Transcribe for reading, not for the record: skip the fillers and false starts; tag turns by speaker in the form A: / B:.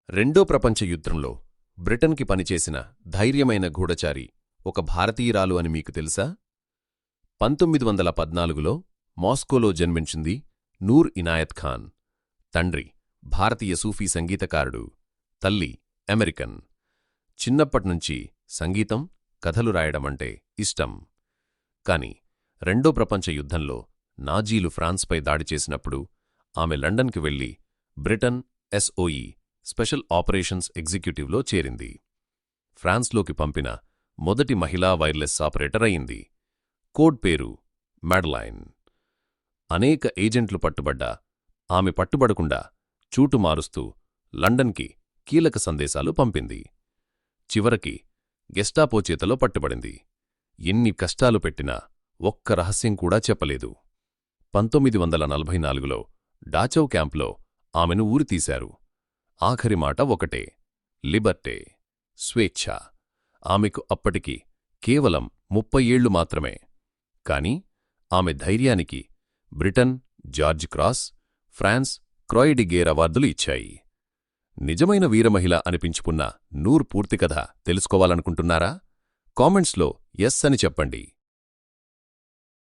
A: రెండో ప్రపంచ యుద్ధంలో బ్రిటన్కి పనిచేసిన ధైర్యమైన గూఢచారి ఒక భారతీయురాలు అని మీకు తెలుసా? 1914లో మాస్కోలో జన్మించింది నూర్ ఇనాయత్ ఖాన్. తండ్రి భారతీయ సూఫీ సంగీతకారుడు, తల్లి అమెరికన్. చిన్నప్పట్నుంచి సంగీతం, కథలు రాయడమంటే ఇష్టం. కాని రెండో ప్రపంచ యుద్ధంలో నాజీలు ఫ్రాన్స్పై దాడి చేసినప్పుడు ఆమె లండన్కి వెళ్లి బ్రిటన్ ఎస్ఓఈ స్పెషల్ ఆపరేషన్స్ ఎగ్జిక్యూటివ్లో చేరింది. ఫ్రాన్స్లోకి పంపిన మొదటి మహిళా వైర్లెస్ ఆపరేటర్ అయింది. కోడ్ పేరు మాడలైన్. అనేక ఏజెంట్లు పట్టుబడ్డా ఆమె పట్టుబడకుండా చూటు మారుస్తూ లండన్కి కీలక సందేశాలు పంపింది. చివరికి గెస్టాపో చేతిలో పట్టుబడింది. ఎన్ని కష్టాలు పెట్టినా ఒక్క రహస్యం కూడా చెప్పలేదు. 1944లో డాచౌ క్యాంప్లో ఆమెను ఊరితీశారు. ఆఖరి మాట ఒకటే, లిబర్టే, స్వేచ్ఛ. ఆమెకు అప్పటికి కేవలం 30 ఏళ్లు మాత్రమే. కాని ఆమె ధైర్యానికి Britain George Cross, France Croix de Guerre అవార్డులు ఇచ్చాయి. నిజమైన వీరమహిళ అనిపించుకున్న నూర్ పూర్తికథ తెలుసుకోవాలనుకుంటున్నారా? కామెంట్స్లో ఎస్ అని చెప్పండి.